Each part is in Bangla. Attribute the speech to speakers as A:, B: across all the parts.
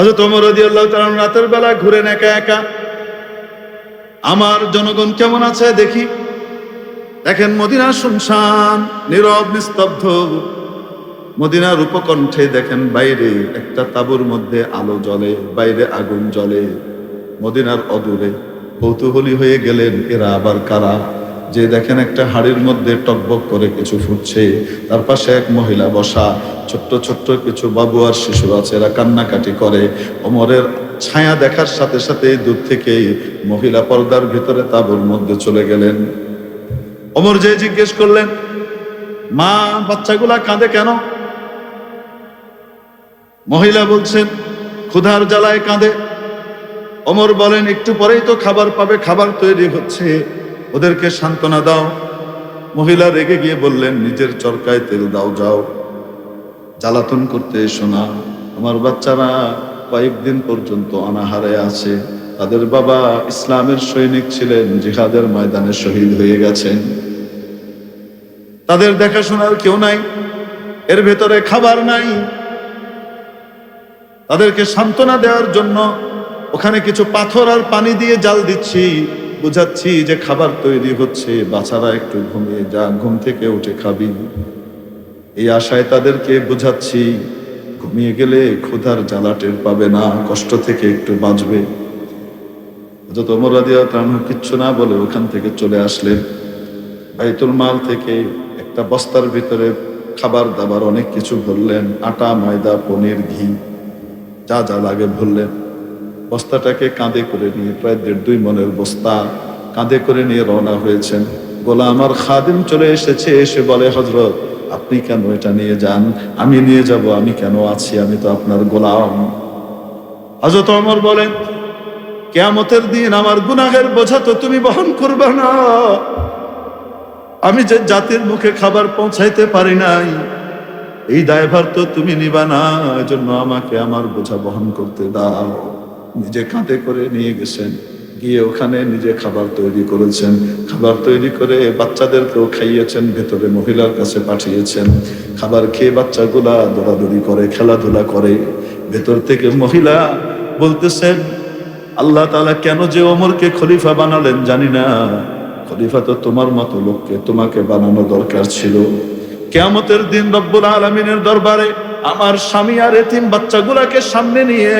A: হযরত ওমর রাদিয়াল্লাহু তাআলা রাতের বেলা ঘুরেন একা একা, আমার জনগণ কেমন আছে দেখি। দেখেন মদিনা শুনশান, নীরব নিস্তব্ধ। মদিনার উপকণ্ঠে দেখেন বাইরে একটা তাঁবুর মধ্যে আলো জ্বলে, বাইরে আগুন জ্বলে। মদিনার অদূরে কৌতূহলী হয়ে গেলেন, এরা আবার কারা? যে দেখেন একটা হাড়ির মধ্যে টকবক করে কিছু ফুটছে, তার পাশে এক মহিলা বসা, ছোট্ট ছোট্ট কিছু বাবু আর শিশু আছে, এরা কান্নাকাটি করে। ওমরের ছায়া দেখার সাথে সাথে দূর থেকে মহিলা পর্দার ভিতরে তাঁবুর মধ্যে চলে গেলেন। ওমর যে জিজ্ঞেস করলেন, মা বাচ্চাগুলা কাঁদে কেন? মহিলা বলছেন, ক্ষুধার জ্বালায় কাঁদে। ওমর বলেন, একটু পরেই তো খাবার পাবে, খাবার তৈরি হচ্ছে, ওদেরকে সান্ত্বনা দাও। মহিলা রেগে গিয়ে বললেন, নিজের চরকায় তেল দাও, যাও, জ্বালাতন করতে এসো না। আমার বাচ্চারা কয়েকদিন পর্যন্ত অনাহারে আছে, তাদের বাবা ইসলামের সৈনিক ছিলেন, জিহাদের ময়দানে শহীদ হয়ে গেছেন, তাদের দেখাশোনার কেউ নাই, এর ভেতরে খাবার নাই। তাদেরকে সান্ত্বনা দেওয়ার জন্য ওখানে কিছু পাথর আর পানি দিয়ে জাল দিচ্ছি, বুঝাচ্ছি যে খাবার তৈরি হচ্ছে, বাচ্চারা একটু ঘুমিয়ে যা, ঘুম থেকে উঠে খাবি, এই আশায় তাদেরকে বুঝাচ্ছি। ঘুমিয়ে গেলে ক্ষুধার জ্বালা টের পাবে না, কষ্ট থেকে একটু বাঁচবে। হযরত ওমর রাদিয়াল্লাহু তাআলা কিচ্ছু না বলে ওখান থেকে চলে আসলেন। বাইতুল মাল থেকে একটা বস্তার ভিতরে খাবার দাবার অনেক কিছু ভরলেন, আটা, ময়দা, পনির, ঘি, যা যা লাগে ভরলেন। বস্তাটাকে কাঁধে করে নিয়ে, প্রায় 1.5-2 মণের বস্তা কাঁধে করে নিয়ে রওনা হয়েছেন। গোলাম আর খাদিম চলে এসেছে, এসে বলে, হযরত আপনি কেন এটা নিয়ে যান? আমি নিয়ে যাব, আমি কেন আছি, আমি তো আপনার গোলাম। হযরত ওমর বলেন, কিয়ামতের দিন আমার গুনাহের বোঝা তো তুমি বহন করবে না। আমি যে জাতির মুখে খাবার পৌঁছাইতে পারি নাই, এই দায়ভার তো তুমি নিবা না, এজন্য আমাকে আমার বোঝা বহন করতে দাও। নিজে কাঁধে করে নিয়ে গেছেন, গিয়ে ওখানে নিজে খাবার তৈরি করেছেন, খাবার তৈরি করে বাচ্চাদেরকেও খাইয়েছেন, ভেতরে মহিলার কাছে পাঠিয়েছেন। খাবার খেয়ে বাচ্চাগুলা দৌড়াদৌড়ি করে, খেলাধুলা করে। ভেতর থেকে মহিলা বলতেছেন, আল্লাহ তাআলা কেন যে ওমরকে খলিফা বানালেন জানি না, খলিফা তো তোমার মতো লোককে তোমাকে বানানো দরকার ছিল। কিয়ামতের দিন রব্বুল আলামিনের দরবারে আমার স্বামী আর এতিম বাচ্চাগুলাকে সামনে নিয়ে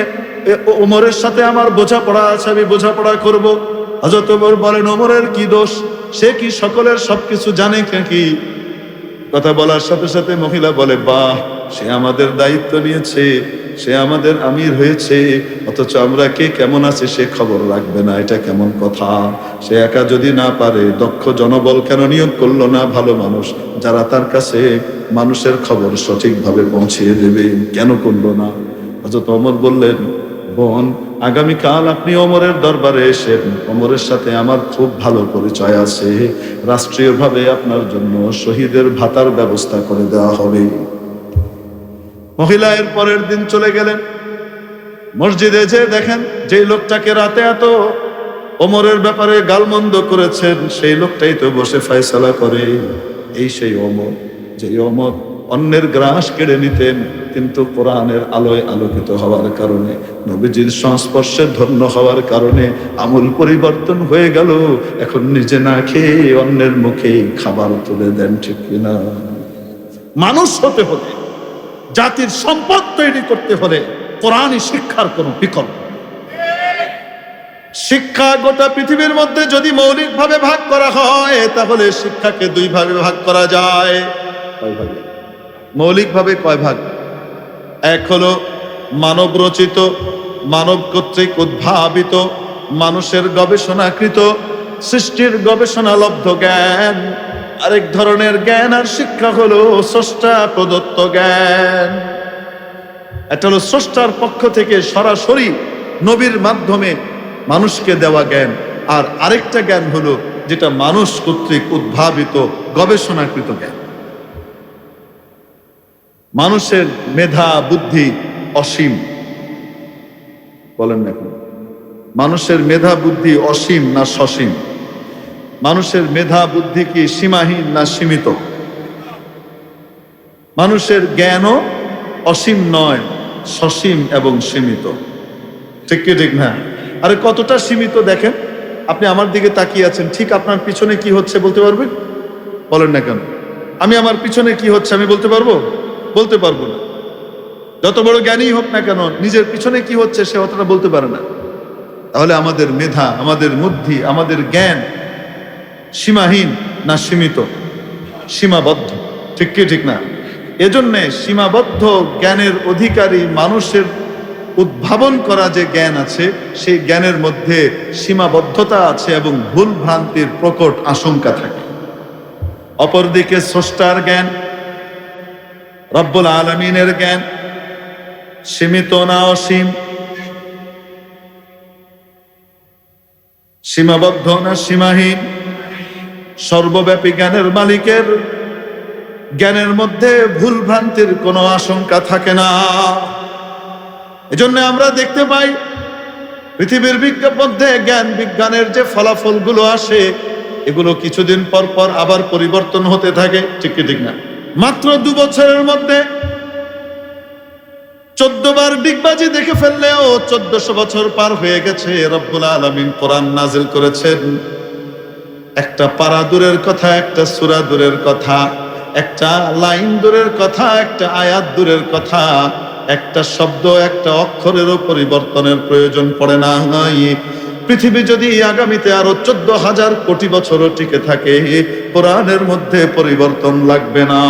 A: ওমরের সাথে আমার বোঝাপড়া আছে, আমি বোঝাপড়া করব। হযরত ওমর বলেন, ওমরের কি দোষ? সে কি সকলের সবকিছু জানে নাকি? কথা বলার সাথে সাথে মহিলা বলে, বাহ, সে আমাদের দায়িত্ব নিয়েছে, সে আমাদের আমির হয়েছে, অথচ আমরা কে কেমন আছে সে খবর রাখবে না, এটা কেমন কথা? সে একা যদি না পারে, দক্ষ জনবল কেন নিয়োগ করলো না? ভালো মানুষ যারা তার কাছে মানুষের খবর সঠিকভাবে পৌঁছিয়ে দেবে, কেন করলো না? হযরত ওমর বললেন, বোন, আগামীকাল আপনি ওমরের দরবারে এসেন, ওমরের সাথে আমার খুব ভালো পরিচয় আছে, রাষ্ট্রীয়ভাবে আপনার জন্য শহীদের ভাতার ব্যবস্থা করে দেওয়া হবে। মহিলা এর পরের দিন চলে গেলেন মসজিদে। যে দেখেন যে লোকটাকে রাতে এত ওমরের ব্যাপারে গালমন্দ করেছেন, সেই লোকটাই তো বসে ফয়সালা করে। এই সেই ওমর, যে ওমর অন্যের গ্রাস কেড়ে নিতেন, কিন্তু কোরআনের আলোয় আলোকিত হওয়ার কারণে, নবীজির সংস্পর্শে ধন্য হওয়ার কারণে আমূল পরিবর্তন হয়ে গেল। এখন নিজে না খেয়ে অন্যের মুখে খাবার তুলে দেন, ঠিক কিনা? মানুষ হতে হলে, জাতির সম্পদ তৈরি করতে হলে কোরআনী শিক্ষার কোনো বিকল্প। শিক্ষা গোটা পৃথিবীর মধ্যে যদি মৌলিকভাবে ভাগ করা হয়, তাহলে শিক্ষাকে 2 ভাগে ভাগ করা যায়। কয় ভাগে? মৌলিকভাবে কয় ভাগ? এক হলো মানব রচিত, মানব কর্তৃক উদ্ভাবিত, মানুষের গবেষণাকৃত, সৃষ্টির গবেষণালব্ধ জ্ঞান। আরেক ধরনের জ্ঞান আর শিক্ষা হলো স্রষ্টা প্রদত্ত জ্ঞান। এটা হলো স্রষ্টার পক্ষ থেকে সরাসরি নবীর মাধ্যমে মানুষকে দেওয়া জ্ঞান। আর আরেকটা জ্ঞান হলো যেটা মানুষ কর্তৃক উদ্ভাবিত গবেষণাকৃত জ্ঞান। মানুষের মেধা বুদ্ধি অসীম, বলেন না এখন, মানুষের মেধা বুদ্ধি অসীম না সসীম? মানুষের মেধা বুদ্ধি কি সীমাহীন না সীমিত? মানুষের জ্ঞানও অসীম নয়, সসীম এবং সীমিত। ঠিক কি ঠিক না? আরে কতটা সীমিত দেখেন। আপনি আমার দিকে তাকিয়ে আছেন, ঠিক আপনার পিছনে কি হচ্ছে বলতে পারবেন? বলেন না কেন? আমি আমার পিছনে কি হচ্ছে আমি বলতে পারবো? বলতে পারবো না। যত বড় জ্ঞানী হোক না কেন, নিজের পিছনে কি হচ্ছে সে অতটা বলতে পারে না। তাহলে আমাদের মেধা, আমাদের বুদ্ধি, আমাদের জ্ঞান সীমাহীন না সীমিত? সীমাবদ্ধ। ঠিক কি ঠিক না? এজন্য সীমাবদ্ধ জ্ঞানের অধিকারী মানুষের উদ্ভাবন করা যে জ্ঞান আছে, সেই জ্ঞানের মধ্যে সীমাবদ্ধতা আছে এবং ভুল ভ্রান্তির প্রকট আশঙ্কা থাকে। অপরদিকে স্রষ্টার জ্ঞান, রব্বুল আলামিনের জ্ঞান সীমিত না অসীম, সীমাবদ্ধ না সীমাহীন, সর্বব্যাপী জ্ঞানের মালিকের জ্ঞানের মধ্যে ভুল ভ্রান্তির কোনো আশঙ্কা থাকে না। এজন্য আমরা দেখতে পাই পৃথিবীর মধ্যে জ্ঞান বিজ্ঞানের যে ফলাফলগুলো আসে, এগুলো কিছুদিন পর পর আবার পরিবর্তন হতে থাকে। ঠিক কি ঠিক না? মাত্র 2 বছরের মধ্যে 14 বার ডিগবাজি দেখে ফেললেও 1400 বছর পার হয়ে গেছে। রব্বুল আলামিন কোরআন নাজিল করেছেন। একটা পারা দূরের কথা, একটা সূরা দূরের কথা, একটা লাইন দূরের কথা, একটা আয়াত দূরের কথা, একটা শব্দ, একটা অক্ষরেরও পরিবর্তনের প্রয়োজন পড়ে না। পৃথিবী যদি আগামীতে আরো 14,000 কোটি বছরও টিকে থাকে, কোরআনের মধ্যে পরিবর্তন লাগবে না।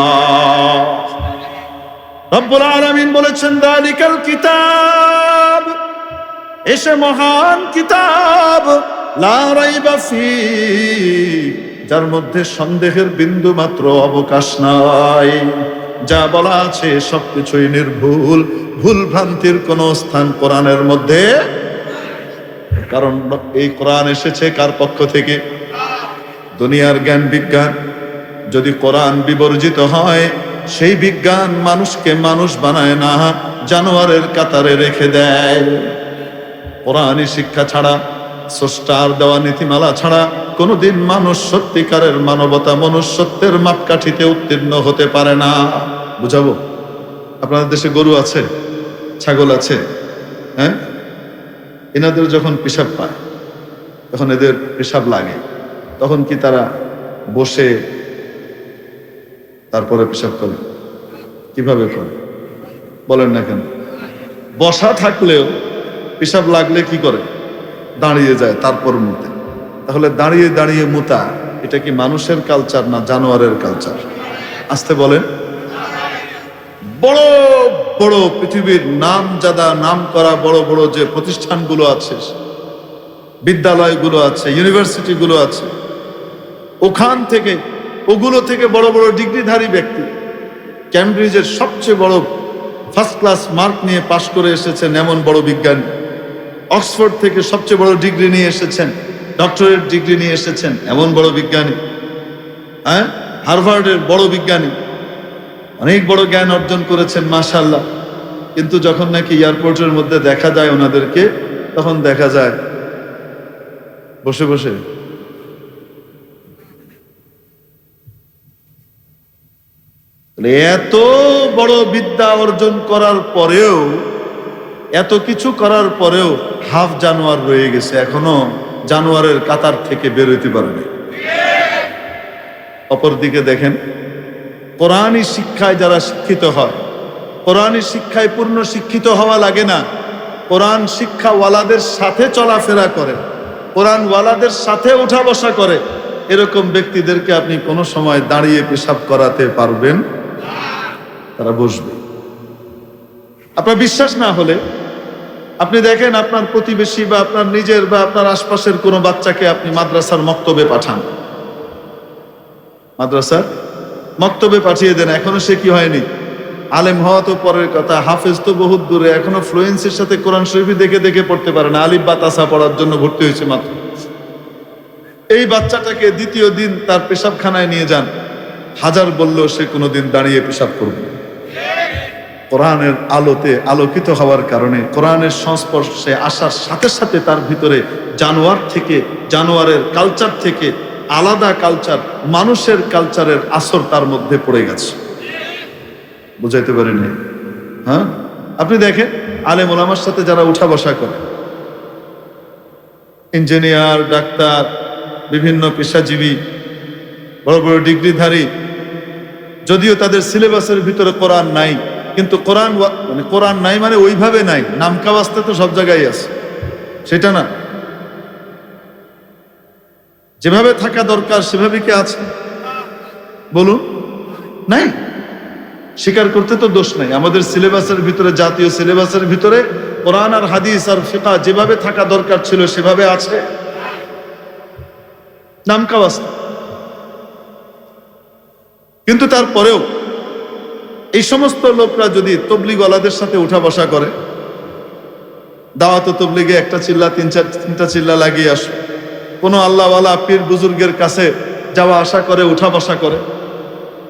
A: রব্বুল আলামিন বলেছেন, দালিকাল কিতাব, এসে মহান কিতাব, লা রাইবা ফীহ, যার মধ্যে সন্দেহের বিন্দু মাত্র অবকাশ নাই। যা বলা আছে সবকিছুই নির্ভুল, ভুল ভ্রান্তির কোনো স্থান কোরআনের মধ্যে। কারণ এই কোরআন এসেছে কার পক্ষ থেকে? দুনিয়ার জ্ঞান বিজ্ঞান যদি কোরআন বিবর্জিত হয়, সেই বিজ্ঞান মানুষকে মানুষ বানায় না, জানোয়ারের কাতারে রেখে দেয়। কোরআনী শিক্ষা ছাড়া, স্রষ্টার দেওয়া নীতিমালা ছাড়া কোনোদিন মানুষ সত্যিকারের মানবতা, মনুষ্যত্বের মাপকাঠিতে উত্তীর্ণ হতে পারে না। বুঝাবো? আপনাদের দেশে গরু আছে, ছাগল আছে, হ্যাঁ? এনাদের যখন পেশাব পায়, তখন এদের পেশাব লাগে, তখন কি তারা বসে তারপরে পেশাব করে? কিভাবে করে বলেন না কেন? বসা থাকলেও পেশাব লাগলে কি করে? দাঁড়িয়ে যায়, তারপর মুতে। তাহলে দাঁড়িয়ে দাঁড়িয়ে মুতা, এটা কি মানুষের কালচার না জানোয়ারের কালচার? আসতে বলেন। বড় বড় পৃথিবীর নামজাদা, নাম করা বড় বড় যে প্রতিষ্ঠানগুলো আছে, বিদ্যালয়গুলো আছে, ইউনিভার্সিটিগুলো আছে, ওখান থেকে, ওগুলো থেকে বড় বড় ডিগ্রিধারী ব্যক্তি, ক্যামব্রিজের সবচেয়ে বড় ফার্স্ট ক্লাস মার্ক নিয়ে পাশ করে এসেছেন এমন বড় বিজ্ঞানী, অক্সফোর্ড থেকে সবচেয়ে বড় ডিগ্রি নিয়ে এসেছেন, ডক্টরেট ডিগ্রি নিয়ে এসেছেন এমন বড় বিজ্ঞানী, হ্যাঁ, হার্ভার্ডের বড় বিজ্ঞানী, অনেক বড় জ্ঞান অর্জন করেছেন, মাশাআল্লাহ। কিন্তু যখন নাকি এয়ারপোর্টের মধ্যে দেখা যায় ওনাদেরকে, তখন দেখা যায় বসে বসে এত বড় বিদ্যা অর্জন করার পরেও, এত কিছু করার পরেও হাফ জানোয়ার রয়ে গেছে, এখনো জানোয়ারের কাতার থেকে বের হইতে পারেনি। অপরদিকে দেখেন, কোরআনী শিক্ষায় যারা শিক্ষিত হয়, কোরআনী শিক্ষায় পূর্ণ শিক্ষিত হওয়া লাগে না, কোরআন শিক্ষাওয়ালাদের সাথে চলাফেরা করে, কোরআন ওয়ালাদের সাথে উঠা বসা করে, এরকম ব্যক্তিদেরকে আপনি কোনো সময় দাঁড়িয়ে পেশাব করাতে পারবেন? তারা বসবে। আপনার বিশ্বাস না হলে আপনি দেখেন, আপনার প্রতিবেশী বা আপনার নিজের বা আপনার আশপাশের কোনো বাচ্চাকে আপনি মাদ্রাসার মক্তবে পাঠান, মাদ্রাসার মক্তবে পাঠিয়ে দেন, এখনো সে কি হয়নি? আলেম হওয়া তো পরের কথা, হাফেজ তো বহুত দূরে, এখনো ফ্লুয়েন্সির সাথে কোরআন শরীফ দেখে দেখে পড়তে পারে না, আলিফ বা তাসা পড়ার জন্য ভর্তি হয়েছে মাত্র। এই বাচ্চাটাকে দ্বিতীয় দিন তার পেশাবখানায় নিয়ে যান, হাজার বললেও সে কোনোদিন দাঁড়িয়ে পেশাব করবে না। কোরআনের আলোতে আলোকিত হওয়ার কারণে, কোরআনের সংস্পর্শে আসার সাথে সাথে তার ভিতরে জানোয়ার থেকে, জানোয়ারের কালচার থেকে আলাদা কালচার, মানুষের কালচারের আসর তার মধ্যে পড়ে গেছে। বুঝাইতে পারেনি? হ্যাঁ, আপনি দেখেন আলেম ওলামার সাথে যারা উঠা বসা করে, ইঞ্জিনিয়ার, ডাক্তার, বিভিন্ন পেশাজীবী, বড় বড় ডিগ্রিধারী, যদিও তাদের সিলেবাসের ভিতরে কোরআন নাই, কিন্তু কোরআন নাই মানে ওইভাবে নাই, নামকাওয়াস্তে তো সব জায়গায় আছে, সেটা না। যেভাবে থাকা দরকার সেভাবে কি আছে বলুন? নাই। স্বীকার করতে তো দোষ নাই। আমাদের সিলেবাসের ভিতরে, জাতীয় সিলেবাসের ভিতরে কোরআন আর হাদিস আর ফিকহ যেভাবে থাকা দরকার ছিল সেভাবে আছে, নামকাওয়াস্তে। কিন্তু তারপরেও এই সমস্ত লোকরা যদি তবলিগওয়ালাদের সাথে উঠা বসা করে, দাওয়াত ও তবলিগে একটা চিল্লা তিনটা চিল্লা লাগিয়ে আসে, কোনো আল্লাহওয়ালা পীর বুজুর্গের কাছে যাওয়া আসা করে, উঠা বসা করে,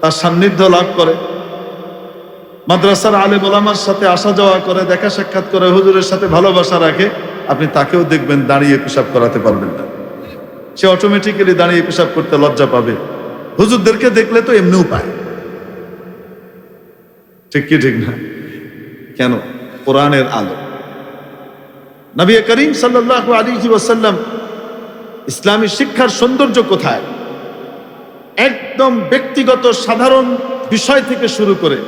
A: তার সান্নিধ্য লাভ করে, মাদ্রাসার আলেম ওলামার সাথে আসা যাওয়া করে, দেখা সাক্ষাৎ করে, হুজুরের সাথে ভালোবাসা রাখে, আপনি তাকেও দেখবেন দাঁড়িয়ে পেশাব করাতে পারবেন না। সে অটোমেটিক্যালি দাঁড়িয়ে পেশাব করতে লজ্জা পাবে। হুজুরদেরকে দেখলে তো এমনিও পায়, ঠিক কি ঠিক না? কেন? কোরআনের আলো। নবী করিম সাল্লাল্লাহু আলাইহি ওয়াসাল্লাম ইসলামী শিক্ষার সৌন্দর্য কোথায়? একদম ব্যক্তিগত সাধারণ বিষয় থেকে শুরু করে,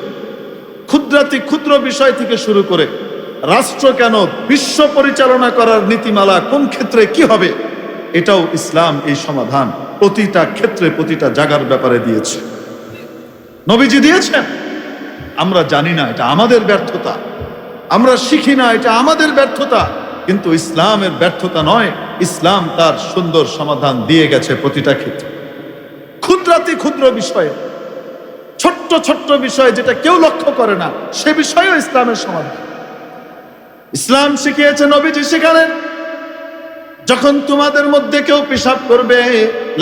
A: ক্ষুদ্রাতি ক্ষুদ্র বিষয় থেকে শুরু করে, রাষ্ট্র কেন, বিশ্ব পরিচালনা করার নীতিমালা কোন ক্ষেত্রে কি হবে, এটাও ইসলাম এই সমাধান প্রতিটা ক্ষেত্রে প্রতিটা জায়গার ব্যাপারে দিয়েছে। নবীজি দিয়েছেন। আমরা জানি না, এটা আমাদের ব্যর্থতা। আমরা শিখি না, এটা আমাদের ব্যর্থতা। কিন্তু ইসলামের ব্যর্থতা নয়, ইসলাম তার সুন্দর সমাধান দিয়ে গেছে প্রতিটা ক্ষেত্রে। ক্ষুদ্রাতি ক্ষুদ্র বিষয়ে, ছোট্ট ছোট্ট বিষয় যেটা কেউ লক্ষ্য করে না, সে বিষয়েও ইসলামের সমাধান। ইসলাম শিখিয়েছে, নবীজি শিখালেন, যখন তোমাদের মধ্যে কেউ পেশাব করবে,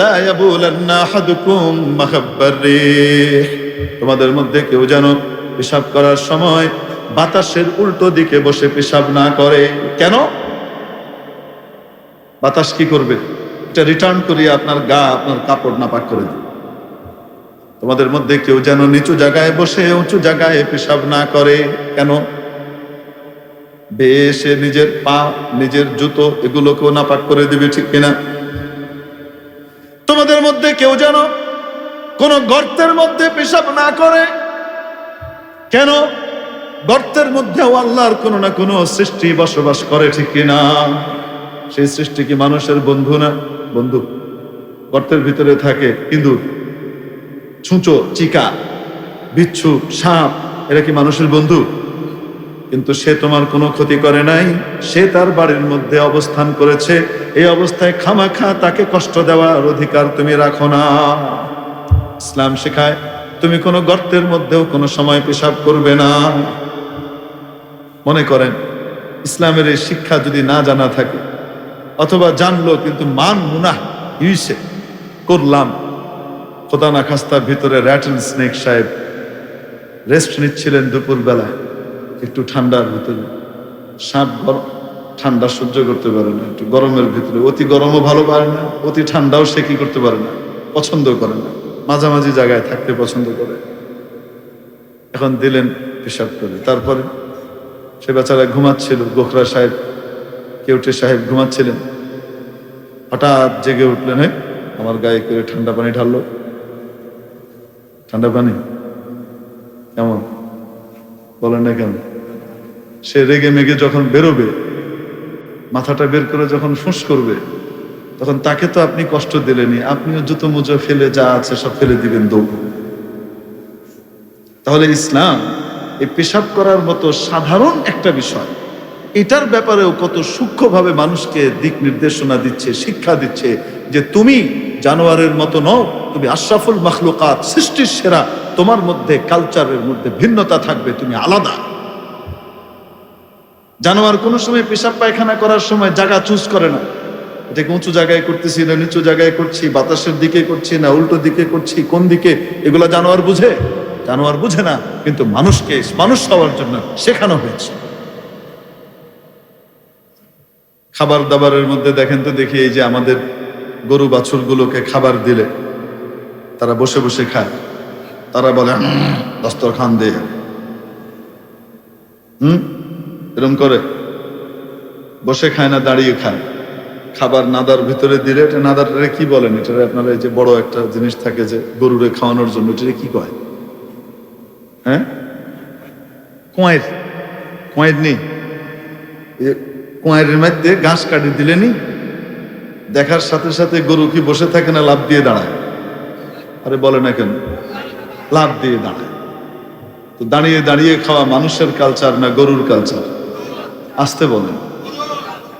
A: লা ইয়াবুলান্না আহাদুকুম মাখাব্বার রিহ, তোমাদের মধ্যে কেউ যেন পেশাব করার সময় বাতাসের উল্টো দিকে বসে পেশাব না করে। কেন? বাতাস কি করবে? এটা রিটার্ন করিয়ে আপনার গা, আপনার কাপড় নাপাক করে দেবে। তোমাদের মধ্যে কেউ যেন নিচু জায়গায় বসে উঁচু জায়গায় পেশাব না করে। কেন? বেশে নিজের পা, নিজের জুতো এগুলোকেও নাপাক করে দিবে, ঠিক কিনা? তোমাদের মধ্যে কেউ যেন কোন গর্তের মধ্যে পেশাব না করে। কেন? গর্তের মধ্যেও আল্লাহর কোনো না কোনো সৃষ্টি বসবাস করে, ঠিক কিনা? সেই সৃষ্টি কি মানুষের বন্ধু না? বন্ধু। গর্তের ভিতরে থাকে ইঁদুর, ছুঁচো, চিকা, বিচ্ছু, সাপ, এরা কি মানুষের বন্ধু? কিন্তু সে তোমার কোনো ক্ষতি করে নাই, সে তার বাড়ির মধ্যে অবস্থান করেছে। এই অবস্থায় খামাখা তাকে কষ্ট দেওয়ার অধিকার তুমি রাখো না। ইসলাম শেখায় তুমি কোনো গর্তের মধ্যেও কোনো সময় পেশাব করবে না। মনে করেন ইসলামের এই শিক্ষা যদি না জানা থাকে, অথবা জানলো কিন্তু মান মুনাহ ইউসে করলাম, খোদা না খাস্তার ভিতরে র্যাটল স্নেক সাহেব রেস্ট নিচ্ছিলেন দুপুর বেলায়, একটু ঠান্ডার ভিতরে, সাপ গরম, ঠান্ডা সহ্য করতে পারে না, একটু গরমের ভিতরে, অতি গরমও ভালো পারে না, অতি ঠান্ডাও সে কি করতে পারে না, পছন্দ করে না, মাঝামাঝি জায়গায় থাকতে পছন্দ করে। এখন দিলেন পেশাব করে, তারপরে সে বেচারা ঘুমাচ্ছিল, গোখরা সাহেব, কেউটে সাহেব ঘুমাচ্ছিলেন, হঠাৎ জেগে উঠলেন, হ্যাঁ আমার গায়ে করে ঠান্ডা পানি ঢাললো। ঠান্ডা পানি কেমন বলেন না কেন? সে রেগে মেগে যখন বেরোবে, মাথাটা বের করে যখন ফুঁস করবে, তখন তাকে তো আপনি কষ্ট দিলেনি, আপনিও জুতো মুজো ফেলে যা আছে সব ফেলে দিবেন দৌড়। তাহলে ইসলাম এই পেশাব করার মতো সাধারণ একটা বিষয়, এটার ব্যাপারেও কত সূক্ষ্মভাবে মানুষকে দিক নির্দেশনা দিচ্ছে, শিক্ষা দিচ্ছে যে তুমি জানোয়ারের মতো নও, তুমি আশরাফুল মাখলুকাত, সৃষ্টির সেরা, তোমার মধ্যে কালচারের মধ্যে ভিন্নতা থাকবে, তুমি আলাদা। জানোয়ার কোনো সময় পেশাব পায়খানা করার সময় জায়গা চুজ করে না, এটাকে উঁচু জায়গায় করতেছি না নিচু জায়গায় করছি, বাতাসের দিকে করছি না উল্টো দিকে করছি, কোন দিকে, এগুলা জানোয়ার বুঝে? জানোয়ার বুঝে না, কিন্তু মানুষকে মানুষ হওয়ার জন্য শেখানো হয়েছে। খাবার দাবারের মধ্যে দেখেন তো দেখি, এই যে আমাদের গরু বাছুরগুলোকে খাবার দিলে তারা বসে বসে খায়, তারা বলে দস্তরখান দিয়ে, এরকম করে বসে খায় না দাঁড়িয়ে খায়। খাবার নাদার ভিতরে দিলে, এটা নাদারটারে কি বলেন? এটা আপনারা এই যে বড় একটা জিনিস থাকে যে গরুরে খাওয়ানোর জন্য, এটা কি কয়? হ্যাঁ, কোয়ের, কোয়ের নেই, কোয়ের মধ্যে ঘাস কাটি দিলে নি, দেখার সাথে সাথে গরু কি বসে থাকে না লাফ দিয়ে দাঁড়ায়? আরে বলে না কেন, লাফ দিয়ে দাঁড়ায়। তো দাঁড়িয়ে দাঁড়িয়ে খাওয়া মানুষের কালচার না গরুর কালচার? আসতে বলেন,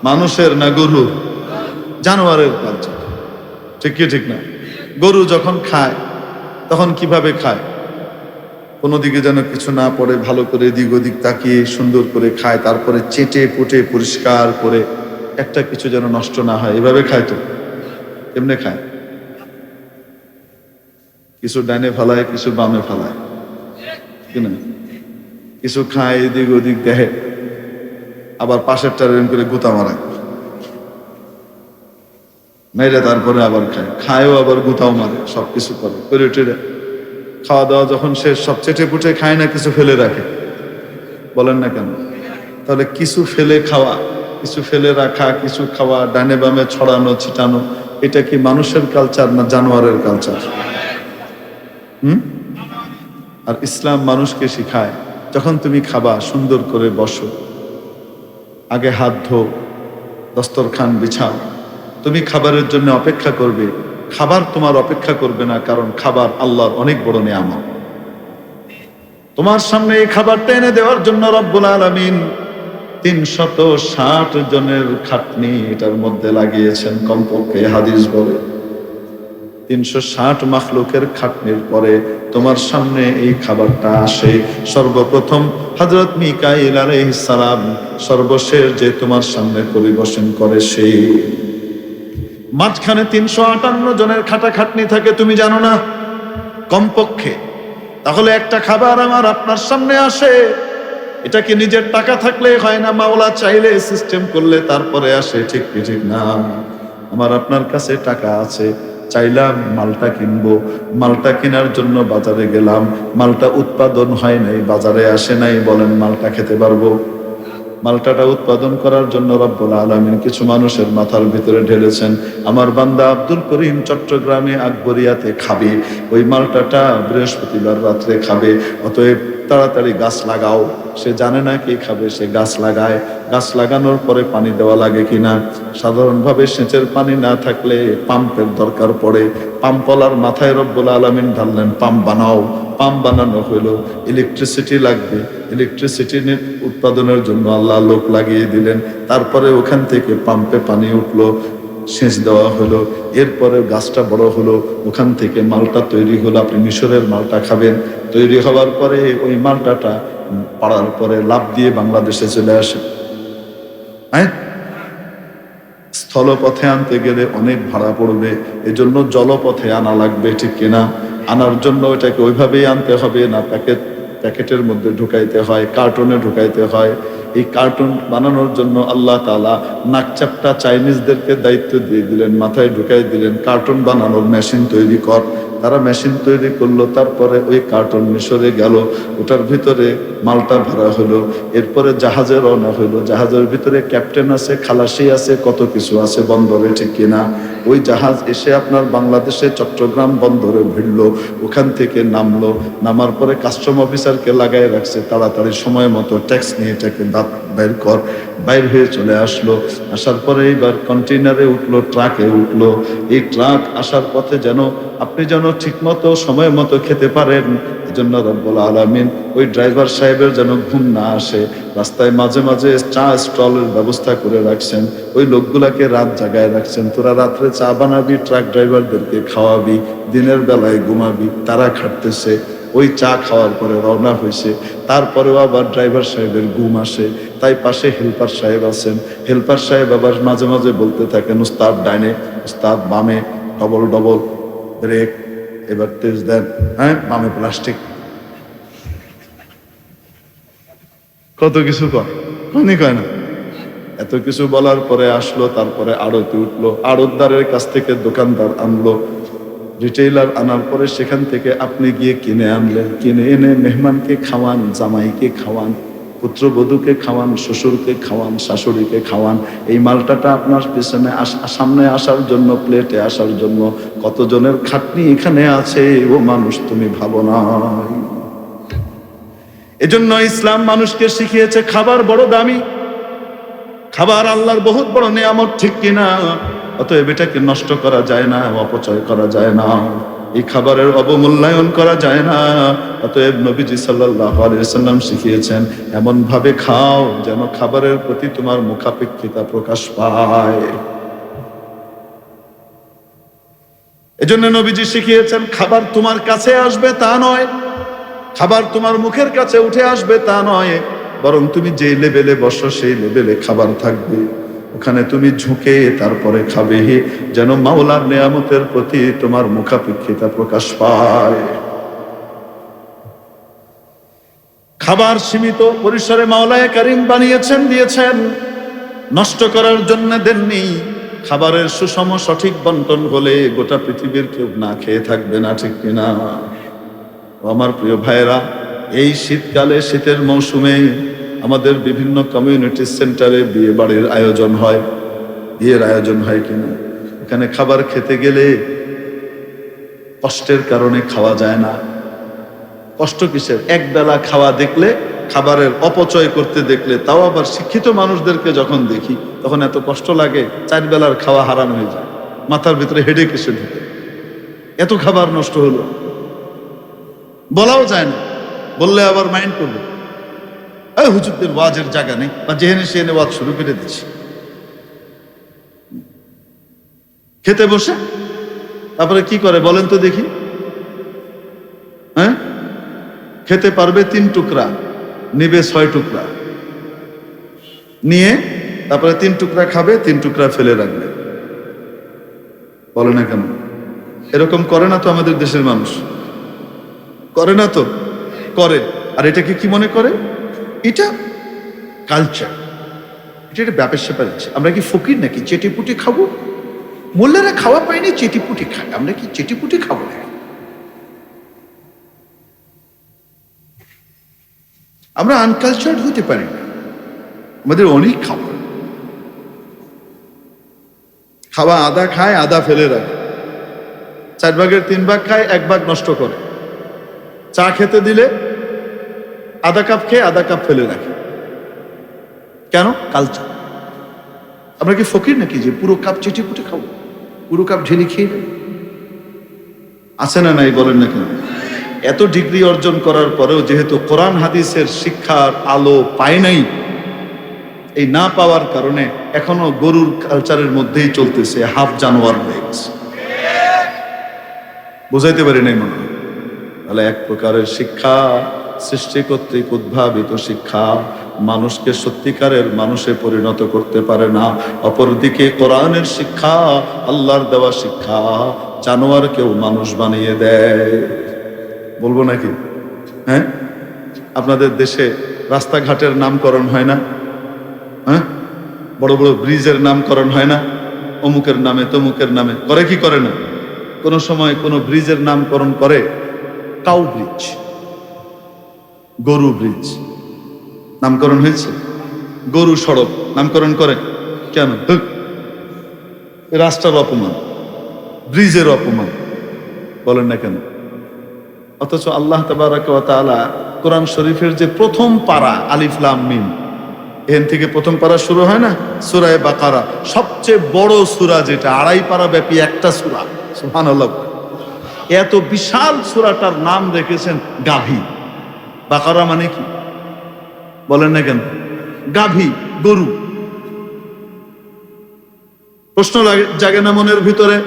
A: মানুষের না গরুর? জানোয়ারের কালচার, ঠিক কি ঠিক না? গরু যখন খায় তখন কিভাবে খায়? কোনো দিকে যেন কিছু না পড়ে ভালো করে এদিক ওদিক তাকিয়ে সুন্দর করে খায়, তারপরে চেটে পুটে পরিষ্কার করে একটা কিছু যেন নষ্ট না হয়, এভাবে খায়। তো এমনি খায়, কিছু ডাইনে ফালায়, কিছু বামে ফালায়, কিনা? কিছু খায় এদিক ওদিক দেখে, আবার পাশের টারেন করে গুতা মারায়, মেরে তারপরে আবার খায়, খায়ও আবার গুতাও মারে, সবকিছু করে করে টেরে। খাওয়া দাওয়া যখন শেষ, সব চেটে পুটে খায় না, কিছু ফেলে রাখে? বলেন না কেন? তাহলে কিছু ফেলে খাওয়া, কিছু ফেলে রাখা, কিছু খাওয়া, ডানে বামে ছড়ানো ছিটানো, এটা কি মানুষের কালচার না জানোয়ারের কালচার? আর ইসলাম মানুষকে শিখায়, যখন তুমি খাবা সুন্দর করে বসো, আগে হাত ধো, দস্তরখান বিছাও, তুমি খাবারের জন্য অপেক্ষা করবে, খাবার তোমার অপেক্ষা করবে না, কারণ খাবার আল্লাহর অনেক বড় নিয়ামত। তোমার সামনে এই খাবারটা এনে দেওয়ার জন্য রব্বুল আলামিন 360 জনের খাটনি এটার মধ্যে লাগিয়েছেন কমপক্ষে, হাদিস বলে 360 মাখলুকের খাটনির পরে তোমার সামনে এই খাবারটা আসে। সর্বপ্রথম হযরত মিকাইল আলাইহিস সালাম, সর্বশেষ যে তোমার সামনে পরিবেশন করে সেই। মাঝখানে 358 জনের খাটাখাটনি থাকে, তুমি জানো না কমপক্ষে? তাহলে একটা খাবার আমার আপনার সামনে আসে, এটা কি নিজের টাকা থাকলে হয় না, মাওলা চাইলে সিস্টেম করলে তারপরে আসে? ঠিক কি ঠিক না? আমার আপনার কাছে টাকা আছে, চাইলাম মালটা কিনবো, মালটা কেনার জন্য বাজারে গেলাম, মালটা উৎপাদন হয় নাই, বাজারে আসে নাই, বলেন মালটা খেতে পারবো? মালটাটা উৎপাদন করার জন্য রব্বুল আলামিন কিছু মানুষের মাথার ভিতরে ঢেলেছেন, আমার বান্দা আব্দুল করিম চট্টগ্রামে আকবরিয়াতে খাবে, ওই মালটাটা বৃহস্পতিবার রাত্রে খাবে, অতএব তাড়াতাড়ি গাছ লাগাও। সে জানে না কি খাবে, সে গাছ লাগায়। গাছ লাগানোর পরে পানি দেওয়া লাগে কিনা, সাধারণভাবে সেচের পানি না থাকলে পাম্পের দরকার পড়ে, পাম্পওয়ালার মাথায় রব্বুল আলামিন ঢাললেন, পাম্প বানাও। পাম্প বানানো হলো, ইলেকট্রিসিটি লাগবে, ইলেকট্রিসিটি উৎপাদনের জন্য আল্লাহ লোক লাগিয়ে দিলেন, তারপরে ওখান থেকে পাম্পে পানি উঠলো, সেচ দেওয়া হলো, এরপরে গাছটা বড় হলো, ওখান থেকে মালটা তৈরি হলো, আপনি মিশরের মালটা খাবেন। তৈরি হওয়ার পরে ওই মালটাটা পাড়ার পরে লাফ দিয়ে বাংলাদেশে চলে আসে। হ্যাঁ, স্থলপথে আনতে গেলে অনেক ভাড়া পড়বে, এজন্য জলপথে আনা লাগবে, ঠিক কিনা? আনার জন্য এটাকে ওইভাবেই আনতে হবে না, প্যাকেটের মধ্যে ঢুকাইতে হয়, কার্টুনে ঢুকাইতে হয়। এই কার্টুন বানানোর জন্য আল্লাহ তাআলা নাকচাপটা চাইনিজদেরকে দায়িত্ব দিয়ে দিলেন, মাথায় ঢুকাই দিলেন, কার্টুন বানানোর মেশিন তৈরি কর। তারা মেশিন তৈরি করলো, তারপরে ওই কার্টুন মিশরে গেল, ওটার ভিতরে মালটা ভরা হলো, এরপরে জাহাজে রওনা হইলো, জাহাজের ভিতরে ক্যাপ্টেন আছে, খালাসি আছে, কত কিছু আছে বন্দরে, ঠিক কিনা? ওই জাহাজ এসে আপনার বাংলাদেশে চট্টগ্রাম বন্দরে ভিড়লো, ওখান থেকে নামলো, নামার পরে কাস্টম অফিসারকে লাগাই রাখছে, তাড়াতাড়ি সময় মতো ট্যাক্স নিয়ে এটাকে বাইর কর, বাইর হয়ে চলে আসলো। আসার পরে এইবার কন্টেইনারে উঠলো, ট্রাকে উঠলো। এই ট্রাক আসার পথে যেন আপনি যেন ঠিক মতো সময় মতো খেতে পারেন, এজন্য রব্বুল আলামিন ওই ড্রাইভার সাহেবের যেন ঘুম না আসে, রাস্তায় মাঝে মাঝে চা স্টলের ব্যবস্থা করে রাখছেন, ওই লোকগুলাকে রাত জাগায় রাখছেন, তোরা রাত্রে চা বানাবি, ট্রাক ড্রাইভারদেরকে খাওয়াবি, দিনের বেলায় ঘুমাবি। তারা খাটতেছে, ওই চা খাওয়ার পরে রওনা হয়েছে, তারপরেও আবার ড্রাইভার সাহেবের ঘুম আসে, তাই পাশে হেল্পার সাহেব আছেন, হেল্পার সাহেব আবার মাঝে মাঝে বলতে থাকেন, উস্তাদ ডাইনে, উস্তাদ বামে, ডবল ডবল ব্রেক, এবার তেজ দেন, হ্যাঁ বামে প্লাস্টিক, কত কিছু কয় না। এত কিছু বলার পরে আসলো, তারপরে আড়তে উঠলো, আড়তদারের কাছ থেকে দোকানদার আনলো, রিটেইলার আনার পরে সেখান থেকে আপনি গিয়ে কিনে আনলেন, কিনে এনে মেহমানকে খাওয়ান, জামাইকে খাওয়ান, পুত্রবধূকে খাওয়ান, শ্বশুরকে খাওয়ান, শাশুড়িকে খাওয়ান। এই মালটাটা আপনার পিছনে সামনে আসার জন্য, প্লেটে আসার জন্য কতজনের খাটনি এখানে আছে, ও মানুষ তুমি ভাবো না। এজন্য ইসলাম মানুষকে শিখিয়েছে খাবার বড় দামি, খাবার আল্লাহর বহুত বড় নিয়ামত, ঠিক কিনা? অতএব এটাকে নষ্ট করা যায় না, অপচয় করা যায় না, এই খাবারের অবমূল্যায়ন করা যায় না। অতএব নবীজি সাল্লাল্লাহু আলাইহি ওয়াসাল্লাম শিখিয়েছেন এমন ভাবে খাও যেন খাবারের প্রতি তোমার মুখাপেক্ষিতা প্রকাশ পায়। এজন্য নবীজি শিখিয়েছেন খাবার তোমার কাছে আসবে তা নয়, খাবার তোমার মুখের কাছে উঠে আসবে তা নয়, বরং তুমি যে লেভেলে বসো সেই লেভেলে খাবার থাকবে, ওখানে তুমি ঝুঁকে তারপরে খাবে, যেন মাওলার নিয়ামতের প্রতি তোমার মুখাপেক্ষিতা প্রকাশ পায়। খাবার সীমিত পরিসরে মাওলায়ে কারীম বানিয়েছেন, দিয়েছেন, নষ্ট করার জন্য দেননি। খাবারের সুষম সঠিক বন্টন হলে গোটা পৃথিবীর কেউ না খেয়ে থাকবে না, ঠিক কিনা? আমার প্রিয় ভাইয়েরা, এই শীতকালে, শীতের মৌসুমে আমাদের বিভিন্ন কমিউনিটি সেন্টারে বিয়ে বাড়ির আয়োজন হয়, বিয়ের আয়োজন হয় কিনা? এখানে খাবার খেতে গেলে কষ্টের কারণে খাওয়া যায় না। কষ্ট কিসের? এক বেলা খাওয়া দেখলে, খাবারের অপচয় করতে দেখলে, তাও আবার শিক্ষিত মানুষদেরকে যখন দেখি তখন এত কষ্ট লাগে, 4 বেলার খাওয়া হারাম হয়ে যায়, মাথার ভিতরে হেডেক এসে ঢুকে, এত খাবার নষ্ট হলো। বলাও যায় না, বললে আবার মাইন্ড করবে, এই হুজুরদের ওয়াজের জায়গা নেই, বা যেহেনে সেহেনে ওয়াজ শুরু করে দিচ্ছি। খেতে বসে তারপরে কি করে বলেন তো দেখি? হ্যাঁ, খেতে পারবে 3 টুকরা, নিবে 6 টুকরা, নিয়ে তারপরে 3 টুকরা খাবে, 3 টুকরা ফেলে রাখবে। বলে না কেন? এরকম করে না তো আমাদের দেশের মানুষ? করে না তো? করে। আর এটাকে কি মনে করে? এটা কালচার, এটা একটা ব্যাপার স্যাপার আছে। আমরা কি ফকির নাকি চেটিপুটি খাবো? মোল্লারা খাওয়া পায়নি, চেটিপুটি খায়, আমরা কি চেটিপুটি খাবো না? আমরা আনকালচার্ড হতে পারি না, আমাদের অনেক খাওয়া। খাওয়া আধা খায়, আধা ফেলে রাখে, 4 ভাগের 3 ভাগ খায়, 1 ভাগ নষ্ট করে। চা খেতে দিলে আধা কাপ খেয়ে আধা কাপ ফেলে রাখে। কেন? কালচার। আমরা কি ফকির নাকি যে পুরো কাপ চেটিপুটি খাবো, পুরো কাপ ঢেলে খেয়ে নেব? আছে না নাই? বলেন না কেন? এত ডিগ্রি অর্জন করার পরেও যেহেতু কোরআন হাদিসের শিক্ষার আলো পায় নাই, এই না পাওয়ার কারণে এখনো গরুর কালচারের মধ্যেই চলতেছে, হাফ জানোয়ার হয়ে গেছে। বুঝাইতে পারি নাই মনে হয়? তাহলে এক প্রকারের শিক্ষা, সৃষ্টি কর্তৃক উদ্ভাবিত শিক্ষা, মানুষকে সত্যিকারের মানুষে পরিণত করতে পারে না। অপরদিকে কোরআনের শিক্ষা, আল্লাহর দেওয়া শিক্ষা, জানোয়ারকেও মানুষ বানিয়ে দেয়। বলবো নাকি? হ্যাঁ, আপনাদের দেশে রাস্তাঘাটের নামকরণ হয় না? হ্যাঁ, বড় বড় ব্রিজের নামকরণ হয় না? অমুকের নামে তমুকের নামে করে কি করে না? কোন সময় কোন ব্রিজের নামকরণ করে কাউ ব্রিজ, গরু ব্রিজ নামকরণ হয়েছে। গরু সড়ক নামকরণ করে কেন? রাস্তার অপমান, ব্রিজের অপমান। বলেন না কেন? অথচ আল্লাহ তাবারাক ওয়া তাআলা কোরআন শরীফের যে প্রথম পারা আলিফ লাম মিম, এখান থেকে প্রথম পারা শুরু হয় না? সূরা বাকারা, সবচেয়ে বড় সূরা, যেটা 2.5 পারা ব্যাপী একটা সূরা। সুবহানাল্লাহ। এত বিশাল সূরাটার নাম রেখেছেন গাভী। বাকারা মানে কি? বলেন না কেন? গাভী, গরু। প্রশ্ন জাগে না মনের ভিতরে?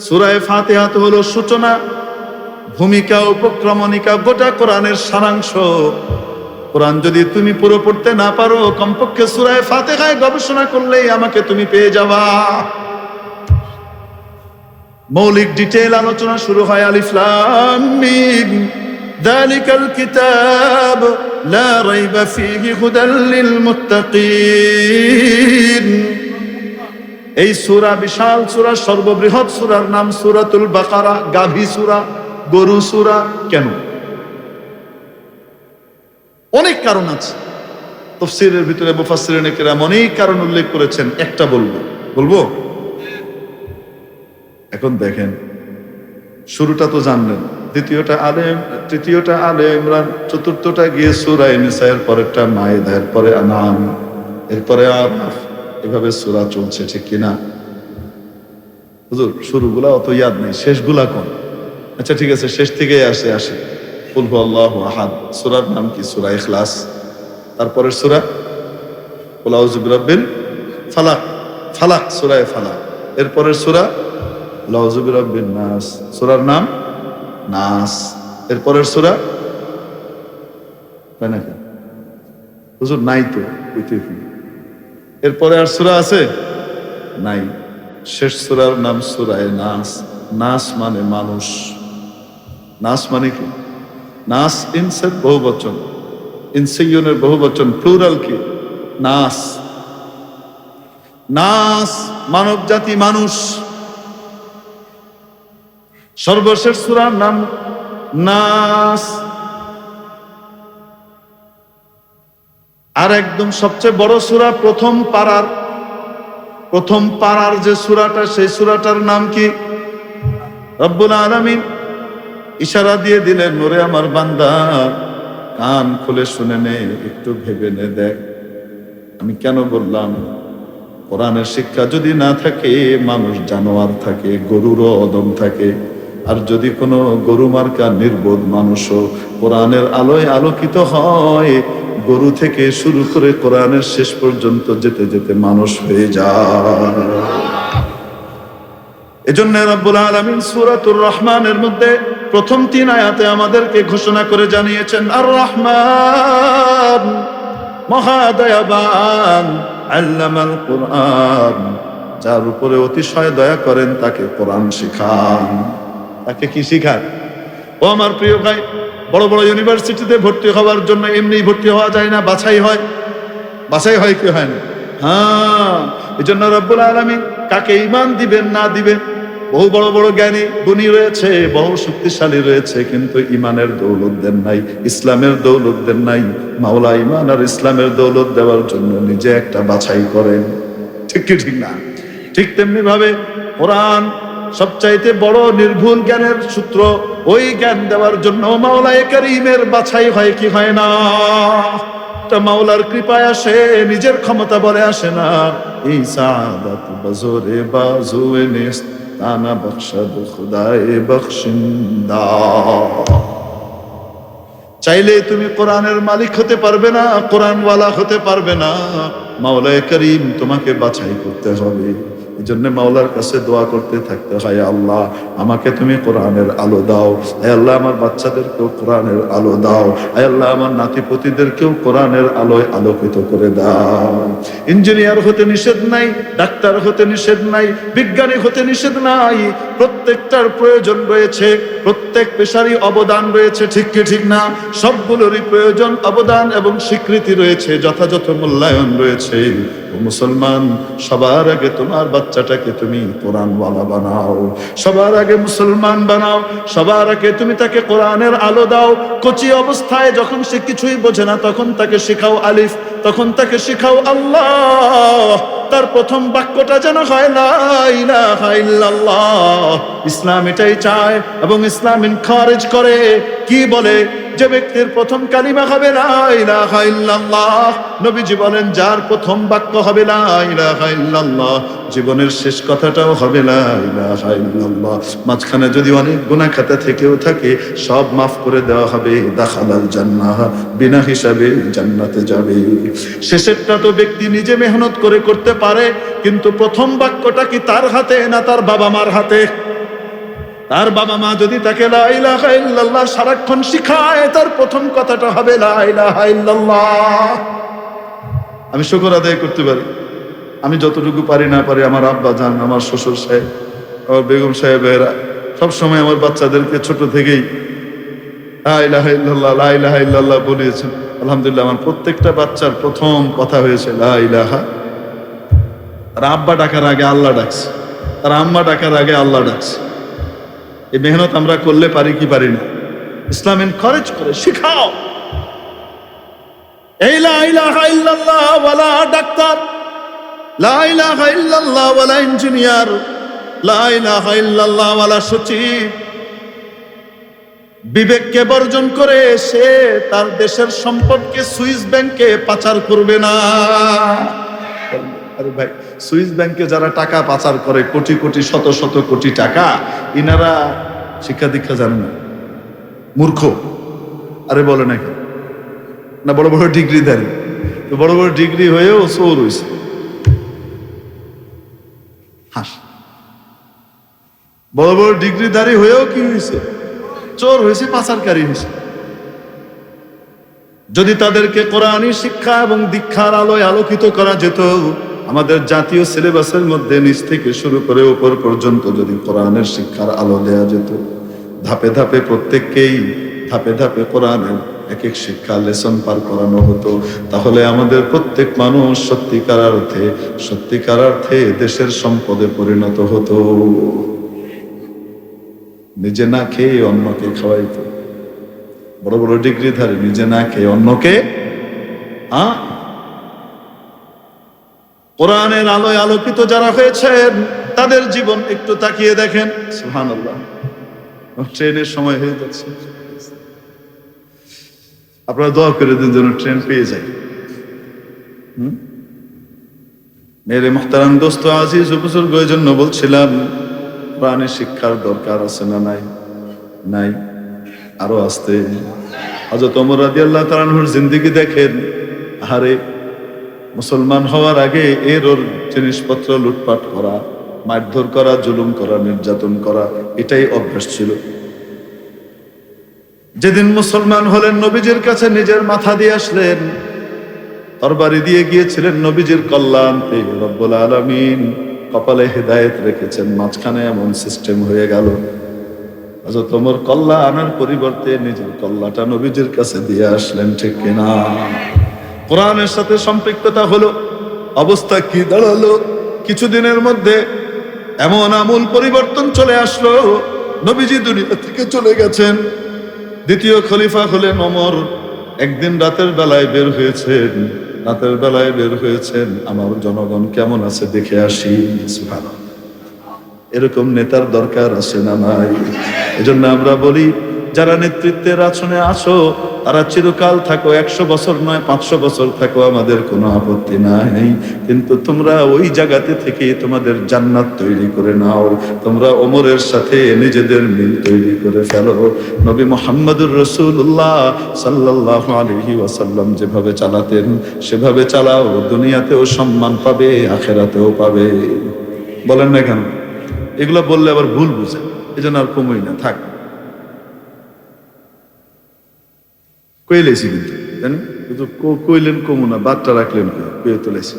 A: সূরা ফাতিহা তো হলো সূচনা, ভূমিকা, উপক্রমণিকা, গোটা কোরআনের সারাংশ। কোরআন যদি তুমি পুরো পড়তে না পারো, কমপক্ষে সূরা ফাতিহায় গবেষণা করলেই আমাকে তুমি পেয়ে যাবা। মৌলিক ডিটেইল আলোচনা শুরু হয় আলিফ লাম মিম, যালিকাল কিতাব লা রাইবা ফীহি হুদাল লিল মুত্তাকিন। এই সূরা বিশাল সূরা, সর্ববৃহৎ সূরার নাম সূরাতুল বাকারা। গাভী সূরা, গরু সূরা কেন? অনেক কারণ আছে। তাফসীরের ভিতরে মুফাসসিরিনে কেরাম অনেক কারণ উল্লেখ করেছেন, একটা বলবো। এখন দেখেন, শুরুটা তো জানলেন, তৃতীয়টা আলে ইমরান, চতুর্থটা গিয়ে সূরা নিসা, এর পরেরটা মায়েদা, এরপরে আনাম, এরপরে আরাফ, এভাবে সূরা চলছে, ঠিক কিনা? হুজুর শুরুগুলা অত ইয়াদ নেই, শেষগুলা কোন? আচ্ছা ঠিক আছে, শেষ থেকেই আসে। কুল হুয়াল্লাহু আহাদ, সূরার নাম কি? সূরা ইখলাস। তারপরের সূরা কুল আউযু বিরাব্বিল ফালাক, সূরা ফালাক। এরপরের সূরা কুল আউযু বিরাব্বিন নাস, সূরার নাম নাস। এরপরের সূরা তাই নাকি? হুজুর নাই তো, এরপরে আর সূরা আছে? নাই। শেষ সূরার নাম সূরায়ে নাস। নাস মানে মানুষ। নাস মানে কি? নাস ইনসের বহুবচন, ইনসিয়নের বহুবচন, প্লুরাল কি? নাস। নাস মানব জাতি, মানুষ। সর্বশেষ সূরার নাম নাস। আর একদম সবচেয়ে বড় সূরা, প্রথম পারার যে সূরাটা, সেই সূরাটার নাম কি? রব্বুল আলামিন ইশারা দিয়ে দিলেন, ওরে আমার বান্দা, কান খুলে শুনে নে, একটু ভেবে নে, দেখ আমি কেন বললাম। কোরআনের শিক্ষা যদি না থাকে, মানুষ জানোয়ার থাকে, গরুরও অদম থাকে। আর যদি কোনো গরু মার্কা নির্বোধ মানুষও কোরআনের আলোয় আলোকিত হয়, গরু থেকে শুরু করে কোরআনের শেষ পর্যন্ত যেতে যেতে মানুষ হয়ে যায়। এজন্য রব্বুল আলামিন সূরাতুর রহমানের মধ্যে প্রথম 3 আয়াতে আমাদেরকে ঘোষণা করে জানিয়েছেন, আর রহমান মহাদয়াবান, আল্লামাল কোরআন, যার উপরে অতিশয় দয়া করেন তাকে কোরআন শিখান। তাকে কি শিখান? ও আমার প্রিয় ভাই, বড় বড় ইউনিভার্সিটিতে ভর্তি হওয়ার জন্য এমনি ভর্তি হওয়া যায় না, বাছাই হয় কি হয় না? হ্যাঁ, এই জন্য রব্বুল আলামিন কাকে ঈমান দিবেন না দিবেন, বহু বড় বড় জ্ঞানী গুণী রয়েছে, বহু শক্তিশালী রয়েছে, কিন্তু ঈমানের দৌলত দেন নাই, ইসলামের দৌলত দেন নাই। মাওলা ঈমান আর ইসলামের দৌলত দেওয়ার জন্য নিজে একটা বাছাই করেন, ঠিক কি ঠিক না? ঠিক তেমনি ভাবে কোরআন সবচাইতে বড় নির্ভুল জ্ঞানের সূত্র, ওই জ্ঞান দেওয়ার জন্য মাওলায়ে কারীমের বাছাই হয় কি হয় না? তা মাওলার কৃপায় আসে, নিজের ক্ষমতা বলে আসে না। এই সাআদাত বাজরে বাজুয়ে নিস্ত তানা বখশদ খুদায়ে বখশিন্দা। চাইলে তুমি কোরআনের মালিক হতে পারবে না, কোরআনওয়ালা হতে পারবে না। মাওলায়ে কারীম তোমাকে বাছাই করতে হবে। এই জন্য মাওলার কাছে দোয়া করতে থাকতে হয়, আল্লাহ আমাকে তুমি কোরআনের আলো দাও, আয় আল্লাহ আমার বাচ্চাদেরকেও কোরআনের আলো দাও, আয় আল্লাহ আমার নাতিপতিদেরকেও কোরআনের আলোয় আলোকিত করে দাও। ইঞ্জিনিয়ার হতে নিষেধ নাই, ডাক্তার হতে নিষেধ নাই, বিজ্ঞানী হতে নিষেধ নাই, প্রত্যেকটার প্রয়োজন রয়েছে, প্রত্যেক পেশারই অবদান রয়েছে, ঠিক কি ঠিক না? সবগুলোরই প্রয়োজন, অবদান এবং স্বীকৃতি রয়েছে, যথাযথ মূল্যায়ন রয়েছে। ও মুসলমান, সবার আগে তোমার বাচ্চাটাকে তুমি কোরআনওয়ালা বানাও, সবার আগে মুসলমান বানাও, সবার আগে তুমি তাকে কোরআনের আলো দাও। কচি অবস্থায় যখন সে কিছুই বোঝে না, তখন তাকে শেখাও আলিফ, তখন তাকে শেখাও আল্লাহ। তার প্রথম বাক্যটা যেন হয় লা ইলাহা ইল্লাল্লাহ। ইসলাম এটাই চায় এবং ইসলাম এনকারেজ করে। কি বলে? যে ব্যক্তির প্রথম কালিমা হবে লা ইলাহা ইল্লাল্লাহ, নবীজি বলেন যার প্রথম বাক্য হবে লা ইলাহা ইল্লাল্লাহ, জীবনের শেষ কথাটাও হবে লা ইলাহা ইল্লাল্লাহ। মাঝখানে যদি অনেক গুনাহ খাতা থেকেও থাকে, সব মাফ করে দেওয়া হবে। দাখালাল জান্নাহ, বিনা হিসাবে জান্নাতে যাবে। শেষেরটা তো ব্যক্তি নিজে মেহনত করে করতে পারে, কিন্তু প্রথম বাক্যটা কি তার হাতে না তার বাবা মার হাতে? তার বাবা মা যদি তাকে লা ইলাহা ইল্লাল্লাহ সারাক্ষণ শিখায়, তার প্রথম কথাটা হবে লা ইলাহা ইল্লাল্লাহ। আমি শুকর আদায় করতে পারি, আমি যতটুকু পারি না পারি, আমার আব্বা জান, আমার শ্বশুর সাহেব, আমার বেগম সাহেবেরা সবসময় আমার বাচ্চাদেরকে ছোট থেকেই লা ইলাহা ইল্লাল্লাহ, লা ইলাহা ইল্লাল্লাহ বলিয়েছেন। আলহামদুলিল্লাহ, আমার প্রত্যেকটা বাচ্চার প্রথম কথা হয়েছে লা ইলাহা। তার আব্বা ডাকার আগে আল্লাহ ডাকছে, তার আম্মা ডাকার আগে আল্লাহ ডাকছে। এই মেহনত আমরা করলে পারি কি পারি না? ইসলাম এনকারেজ করে, শিখাও। এই লা ইলাহা ইল্লাল্লাহ ওয়ালা ডাক্তার, লা ইলাহা ইল্লাল্লাহ ওয়ালা ইঞ্জিনিয়ার, লা ইলাহা ইল্লাল্লাহ ওয়ালা সচিব বিবেককে বর্জন করে সে তার দেশের সম্পদকে সুইস ব্যাংকে পাচার করবে না। আরে ভাই, সুইস ব্যাংকে যারা টাকা পাচার করে কোটি কোটি শত শত কোটি টাকা, ইনারা শিক্ষা দীক্ষা জানে না, মূর্খ। আরে বলে নাকি না, বড় বড় ডিগ্রি দেন, তো বড় বড় ডিগ্রি হয়েও চোর হয়েছে। হাস, বড় বড় ডিগ্রিধারী হয়েও কি হয়েছে? চোর হয়েছে, পাচারকারী হয়েছে। যদি তাদেরকে কোরআনী শিক্ষা এবং দীক্ষার আলোয় আলোকিত করা যেত, আমাদের জাতীয় সিলেবাসের মধ্যে নিচ থেকে শুরু করে উপর পর্যন্ত যদি কোরআনের শিক্ষার আলো দেয়া যেত, ধাপে ধাপে প্রত্যেককেই ধাপে ধাপে কোরআনের এক এক শিক্ষা লেসন পার করানো হতো, তাহলে আমাদের প্রত্যেক মানুষ সত্যিকার অর্থে দেশের সম্পদে পরিণত হতো। নিজে না খেয়ে অন্যকে খাওয়াইতো। বড় বড় ডিগ্রিধারী নিজে না খেয়ে অন্যকে। কোরআনের আলোয় আলোকিত যারা হয়েছেন তাদের জীবন একটু তাকিয়ে দেখেন। সুবহানাল্লাহ, ট্রেনের সময় হয়ে যাচ্ছে, আপনারা দোয়া করে দিন যেন ট্রেন পেয়ে যায়। মেরে মুহতারাম দোস্ত আজিজ বুজুর্গ, এই জন্য বলছিলাম কোরআনের শিক্ষার দরকার আছে না নাই? নাই, আরো আসতে। হযরত ওমর রাদিয়াল্লাহু তাআলা আনহুর জিন্দেগি দেখেন। আরে মুসলমান হওয়ার আগে ওর জিনিসপত্র লুটপাট করা, মারধর করা, জুলুম করা, নির্যাতন করা, এটাই অভ্যাস ছিল। যেদিন মুসলমান হলেন, নবীজির কাছে নিজের মাথা দিয়ে আসলেন, তরবারি দিয়ে গিয়েছিলেন নবীজির কল্যাণ পেয়ে। রব্বুল আলামিন কপালে হেদায়েত রেখেছেন, মাঝখানে এমন সিস্টেম হয়ে গেল, হযরত ওমর কল্লা আনার পরিবর্তে নিজের কল্লাটা নবীজির কাছে দিয়ে আসলেন। ঠিক কিনা? কোরআনের সাথে সম্পৃক্ততা হলো, অবস্থা কি দাঁড়ালো? কিছুদিনের মধ্যে এমন আমূল পরিবর্তন চলে আসলো, নবীজি দুনিয়া থেকে চলে গেছেন। দ্বিতীয় খলিফা হলেন ওমর। একদিন রাতের বেলায় বের হয়েছেন, আমার জনগণ কেমন আছে দেখে আসি। সুবহানাল্লাহ, এরকম নেতার দরকার আছে না নাই? এজন্য আমরা বলি, যারা নেতৃত্বের আসনে আছো তারা চিরকাল থাকো, 100 বছর নয় 500 বছর থাকো, আমাদের কোনো আপত্তি নাই। কিন্তু তোমরা ওই জায়গাতে থেকে তোমাদের জান্নাত তৈরি করে নাও। তোমরা ওমরের সাথে নিজেদের মিল তৈরি করে ফেলো। নবী মুহাম্মদুর রাসূলুল্লাহ সাল্লাল্লাহু আলাইহি ওয়াসাল্লাম যেভাবে চালাতেন সেভাবে চালাও, দুনিয়াতেও সম্মান পাবে, আখিরাতেও পাবে। বলেন না কেন? এগুলো বললে আবার ভুল বুঝে, এজন্য আর কমই না, থাক। কইলেছি কিন্তু জানি, কিন্তু কইলেন কমু না, বাদটা রাখলেন কয়ে তুলেছি।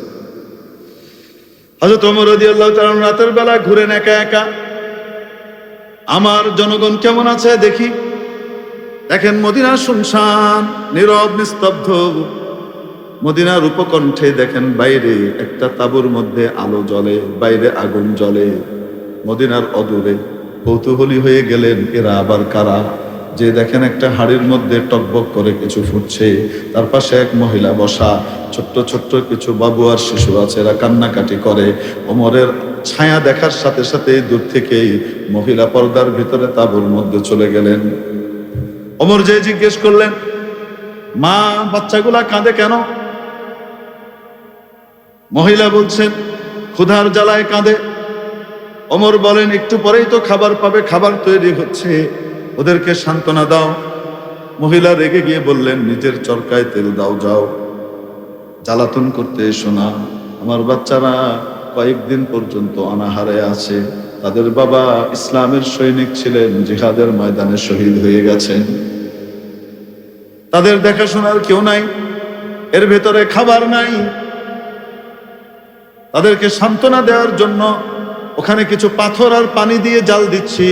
A: হযরত ওমর রাদিয়াল্লাহু তাআলা রাতের বেলা ঘুরেন একা একা, আমার জনগণ কেমন আছে দেখি। দেখেন মদিনা শুনশান, নীরব নিস্তব্ধ। মদিনার উপকণ্ঠে দেখেন বাইরে একটা তাঁবুর মধ্যে আলো জ্বলে, বাইরে আগুন জ্বলে। মদিনার অদূরে কৌতূহলী হয়ে গেলেন, এরা আবার কারা? যে দেখেন একটা হাড়ির মধ্যে টকবক করে কিছু ফুটছে, তার পাশে এক মহিলা বসা, ছোট্ট ছোট্ট কিছু বাবু আর শিশু আছে, এরা কান্নাকাটি করে। ওমরের ছায়া দেখার সাথে সাথে দূর থেকেই মহিলা পর্দার ভিতরে তাঁবুর মধ্যে চলে গেলেন। ওমর যে জিজ্ঞেস করলেন, মা, বাচ্চাগুলা কাঁদে কেন? মহিলা বলছেন, ক্ষুধার জ্বালায় কাঁদে। ওমর বলেন, একটু পরেই তো খাবার পাবে, খাবার তৈরি হচ্ছে, ওদেরকে সান্ত্বনা দাও। মহিলা রেগে গিয়ে বললেন, নিজের চরকায় তেল দাও, যাও, জ্বালাতন করতে এসো না। আমার বাচ্চারা কয়েকদিন পর্যন্ত অনাহারে আছে, তাদের বাবা ইসলামের সৈনিক ছিলেন, জিহাদের ময়দানে শহীদ হয়ে গেছেন, তাদের দেখাশোনার কেউ নাই, এর ভেতরে খাবার নাই। তাদেরকে সান্ত্বনা দেওয়ার জন্য ওখানে কিছু পাথর আর পানি দিয়ে জাল দিচ্ছি,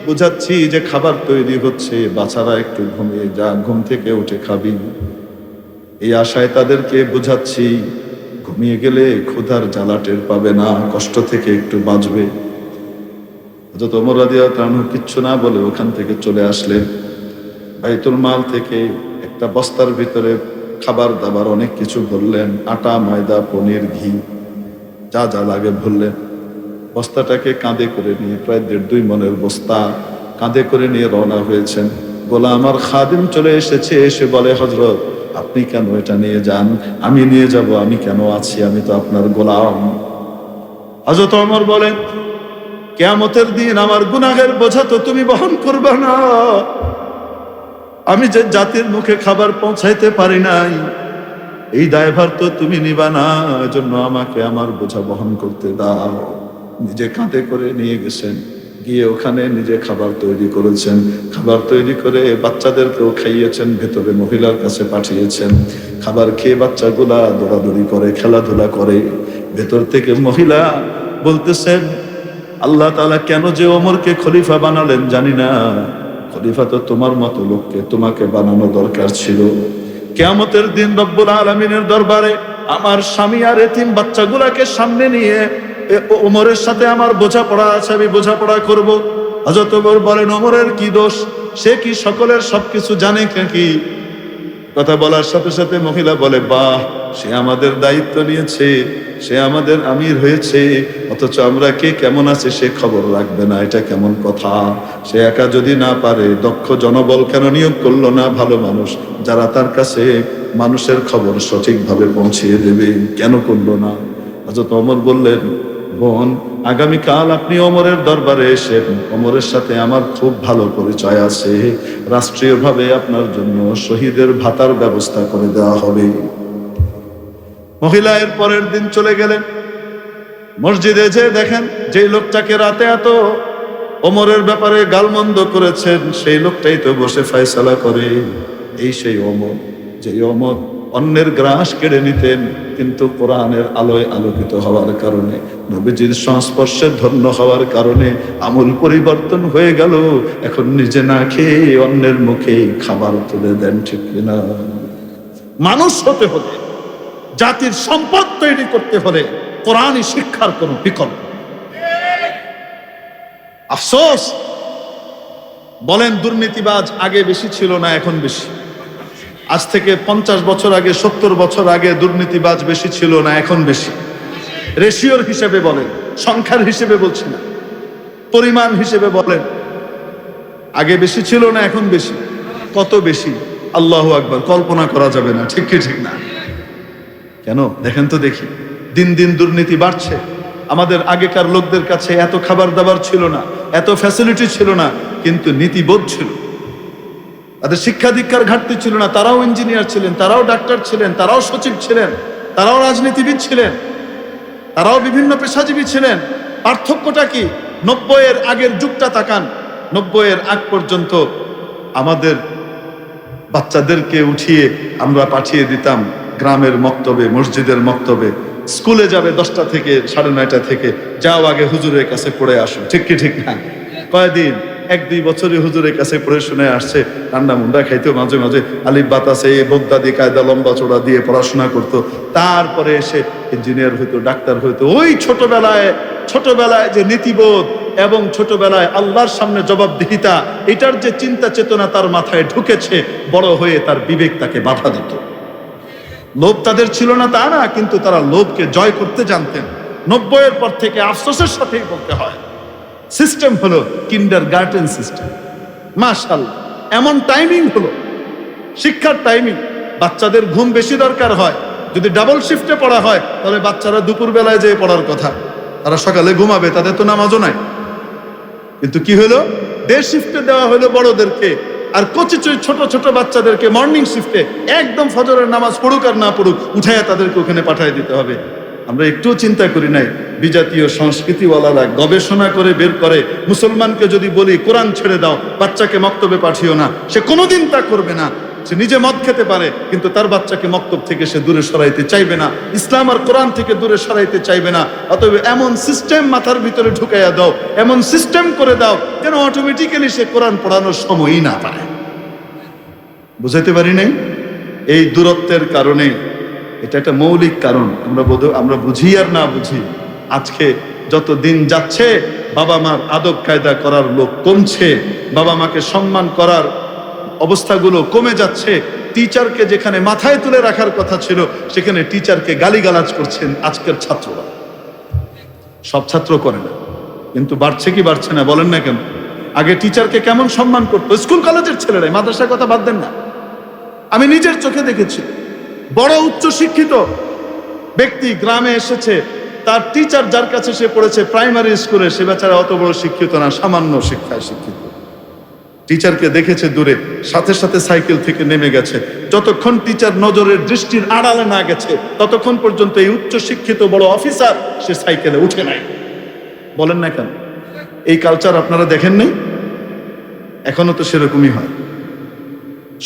A: বুঝাচ্ছি যে খাবার তৈরি হচ্ছে, বাচ্চারা একটু ঘুমিয়ে যা, ঘুম থেকে উঠে খাবি। এই আশায় তাদেরকে বুঝাচ্ছি, ঘুমিয়ে গেলে ক্ষুধার জ্বালা টের পাবে না, কষ্ট থেকে একটু বাঁচবে। হযরত ওমর রাদিয়াল্লাহু তাআলা কিচ্ছু না বলে ওখান থেকে চলে আসলেন। বাইতুল মাল থেকে একটা বস্তার ভিতরে খাবার দাবার অনেক কিছু বললেন, আটা ময়দা পনির ঘি যা যা লাগে বললেন। বস্তাটাকে কাঁধে করে নিয়ে, প্রায় 1.5-2 মনের বস্তা কাঁধে করে নিয়ে রওনা হয়েছেন। গোলাম আমার খাদিম চলে এসেছে, এসে বলে, হযরত আপনি কেন এটা নিয়ে যান? আমি নিয়ে যাব, আমি কেন আছি, আমি তো আপনার গোলাম। হযরত ওমর বলেন, কিয়ামতের দিন আমার গুনাহের বোঝা তো তুমি বহন করবে না। আমি যে জাতির মুখে খাবার পৌঁছাইতে পারি নাই, এই দায়ভার তো তুমি নিবা না, এজন্য আমাকে আমার বোঝা বহন করতে দাও। নিজে কাঁধে করে নিয়ে গেছেন, গিয়ে ওখানে নিজে খাবার তৈরি করেছেন, খাবার তৈরি করে বাচ্চাদেরকেও খাইয়েছেন, ভেতরে মহিলার কাছে পাঠিয়েছেন। খাবার খেয়ে বাচ্চাগুলা দৌড়াদৌড়ি করে, খেলাধুলা করে। ভেতর থেকে মহিলা বলতেছেন, আল্লাহ তাআলা কেন যে ওমরকে খলিফা বানালেন জানি না, খলিফা তো তোমার মতো লোককে তোমাকে বানানো দরকার ছিল। কিয়ামতের দিন রব্বুল আলামিনের দরবারে আমার স্বামী আর এতিম বাচ্চাগুলাকে সামনে নিয়ে ওমরের সাথে আমার বোঝাপড়া আছে, আমি বোঝাপড়া করব। হযরত ওমর বলেন, ওমরের কি দোষ? সে কি সকলের সবকিছু জানে নাকি? কথা বলার সাথে সাথে মহিলা বলে, বাহ, সে আমাদের দায়িত্ব নিয়েছে, সে আমাদের আমির হয়েছে, অথচ আমরা কে কেমন আছে সে খবর রাখবে না, এটা কেমন কথা? সে একা যদি না পারে, দক্ষ জনবল কেন নিয়োগ করলো না? ভালো মানুষ যারা তার কাছে মানুষের খবর সঠিকভাবে পৌঁছিয়ে দেবে, কেন করলো না? হযরত ওমর বললেন, বোন, আগামীকাল আপনি ওমরের দরবারে এসে, ওমরের সাথে আমার খুব ভালো পরিচয় আছে, রাষ্ট্রীয়ভাবে আপনার জন্য শহীদের ভাতার ব্যবস্থা করে দেওয়া হবে। মহিলা এর পরের দিন চলে গেলেন মসজিদে। যে দেখেন, যে লোকটাকে রাতে এত ওমরের ব্যাপারে গালমন্দ করেছেন, সেই লোকটাই তো বসে ফয়সালা করে। এই সেই ওমর, যে ওমর অন্যের গ্রাস কেড়ে নিতেন, কিন্তু কোরআনের আলোয় আলোকিত হওয়ার কারণে, নবীজির সংস্পর্শে ধন্য হওয়ার কারণে আমূল পরিবর্তন হয়ে গেল। এখন নিজে না খেয়ে অন্যের মুখে খাবার তুলে দেন, ঠিক কিনা? মানুষ হতে হলে, জাতির সম্পদ তৈরি করতে হলে কোরআনী শিক্ষার কোন বিকল্প। আফসোস, বলেন দুর্নীতিবাজ আগে বেশি ছিল না এখন বেশি? আজ থেকে 50 বছর আগে, 70 বছর আগে দুর্নীতিবাজ বেশি ছিল না এখন বেশি? রেশিওর হিসেবে বলেন, সংখ্যার হিসেবে বলছি না, পরিমাণ হিসেবে বলেন। আগে বেশি ছিল না এখন বেশি? কত বেশি? আল্লাহু আকবার, কল্পনা করা যাবে না, ঠিক কি ঠিক না? কেন দেখেন তো দেখি, দিন দিন দুর্নীতি বাড়ছে। আমাদের আগেকার লোকদের কাছে এত খাবার দাবার ছিল না, এত ফ্যাসিলিটি ছিল না, কিন্তু নীতিবোধ ছিল। তাদের শিক্ষা দীক্ষার ঘাটতি ছিল না, তারাও ইঞ্জিনিয়ার ছিলেন, তারাও ডাক্তার ছিলেন, তারাও সচিব ছিলেন, তারাও রাজনীতিবিদ ছিলেন, তারাও বিভিন্ন পেশাজীবী ছিলেন। পার্থক্যটা কি? 90-এর আগের যুগটা তাকান। 90-এর আগ পর্যন্ত আমাদের বাচ্চাদেরকে উঠিয়ে আমরা পাঠিয়ে দিতাম গ্রামের মক্তবে, মসজিদের মক্তবে। স্কুলে যাবে 10টা থেকে 9:30 থেকে, যাও আগে হুজুরের কাছে পড়ে আসো, ঠিক কি ঠিক না? কয়দিন, 1-2 বছরই হুজুরের কাছে পড়ে শুনে আসছে, ঠান্ডা মুন্ডা খাইতো, মাঝে মাঝে আলিফ বাতাসে বগদাদি কায়দা লম্বা চড়া দিয়ে পড়াশোনা করতো। তারপরে এসে ইঞ্জিনিয়ার হইতো, ডাক্তার হইতো। ওই ছোটবেলায় যে নীতিবোধ এবং ছোটবেলায় আল্লাহর সামনে জবাবদিহিতা, এটার যে চিন্তা চেতনা তার মাথায় ঢুকেছে, বড় হয়ে তার বিবেক তাকে বাধা দিত। লোভ তাদের ছিল না তা না, কিন্তু তারা লোভকে জয় করতে জানতেন। 90-এর পর থেকে আফসোসের সাথেই বলতে হয়, সিস্টেম হলো কিন্ডারগার্টেন সিস্টেম। মাশাআল্লাহ, এমন টাইমিং হলো, শিক্ষার টাইমিং। বাচ্চাদের ঘুম বেশি দরকার হয়। যদি ডাবল শিফটে পড়া হয়, তাহলে বাচ্চারা দুপুর বেলায় যেয়ে পড়ার কথা, তারা সকালে ঘুমাবে, তাদের তো নামাজও নাই। কিন্তু কি হলো, ডে শিফটে দেওয়া হলো বড়দেরকে, আর ছোট ছোট বাচ্চাদেরকে মর্নিং শিফটে একদম ফজরের নামাজ পড়ুক আর না পড়ুক, উঠাইয়া তাদেরকে ওখানে পাঠিয়ে দিতে হবে। আমরা একটুও চিন্তা করি নাই। বিজাতীয় সংস্কৃতিওয়ালারা গবেষণা করে বের করে, মুসলমানকে যদি বলি কোরআন ছেড়ে দাও, বাচ্চাকে মক্তবে পাঠিও না, সে কোনোদিন তা করবে না। সে নিজে মদ খেতে পারে, কিন্তু তার বাচ্চাকে মক্তব থেকে সে দূরে সরাইতে চাইবে না, ইসলাম আর কোরআন থেকে দূরে সরাইতে চাইবে না। অতএব এমন সিস্টেম মাথার ভিতরে ঢুকাইয়া দাও, এমন সিস্টেম করে দাও যেন অটোমেটিক্যালি সে কোরআন পড়ানোর সময়ই না পায়। বুঝাইতে পারি নাই? এই দূরত্বের কারণে, এটা একটা মৌলিক কারণ। আমরা বুঝি আর না বুঝি, আজকে যত দিন যাচ্ছে বাবা মার আদব কায়দা করার লোক কমছে, বাবা মাকে সম্মান করার অবস্থাগুলো কমে যাচ্ছে। টিচারকে যেখানে মাথায় তুলে রাখার কথা ছিল সেখানে টিচারকে গালিগালাজ করছেন আজকের ছাত্ররা। সব ছাত্র করে না, কিন্তু বাড়ছে কি বাড়ছে না বলেন না কেন? আগে টিচারকে কেমন সম্মান করতো স্কুল কলেজের ছেলেরাই, মাদ্রাসার কথা বাদ দেন না। আমি নিজের চোখে দেখেছি, বড় উচ্চ শিক্ষিত ব্যক্তি গ্রামে এসেছে, তার টিচার যার কাছে সে পড়েছে প্রাইমারি স্কুলে, সে বেচারা অত বড় শিক্ষিত না, সামান্য শিক্ষায় শিক্ষিত। টিচারকে দেখেছে দূরে, সাথে সাথে সাইকেল থেকে নেমে গেছে। যতক্ষণ টিচার নজরের দৃষ্টির আড়ালে না গেছে ততক্ষণ পর্যন্ত এই উচ্চ শিক্ষিত বড় অফিসার সে সাইকেলে উঠে নাই। বলেন না কেন? এই কালচার আপনারা দেখেন নাই? এখনো তো সেরকমই হয়,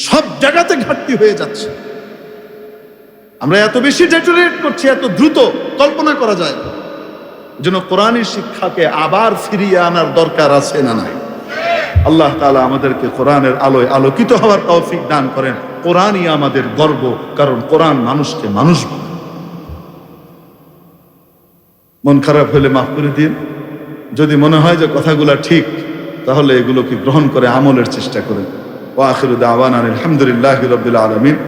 A: সব জায়গাতে ঘাটতি হয়ে যাচ্ছে। আমরা এত বেশি ডেটোরেট করছি, এত দ্রুত, কল্পনা করা যায় না। যেন কোরআনের শিক্ষাকে আবার ফিরিয়ে আনার দরকার আছে না নাই? আল্লাহ তাআলা আমাদেরকে কোরআনের আলোয় আলোকিত হওয়ার তৌফিক দান করেন। কোরআনই আমাদের গর্ব, কারণ কোরআন মানুষকে মানুষ বানায়। মন খারাপ হলে মাফ করে দিন। যদি মনে হয় যে কথাগুলো ঠিক, তাহলে এগুলোকে গ্রহণ করে আমলের চেষ্টা করেন। ওয়া আখিরু দাওয়ানা আলহামদুলিল্লাহি রাব্বিল আলামিন।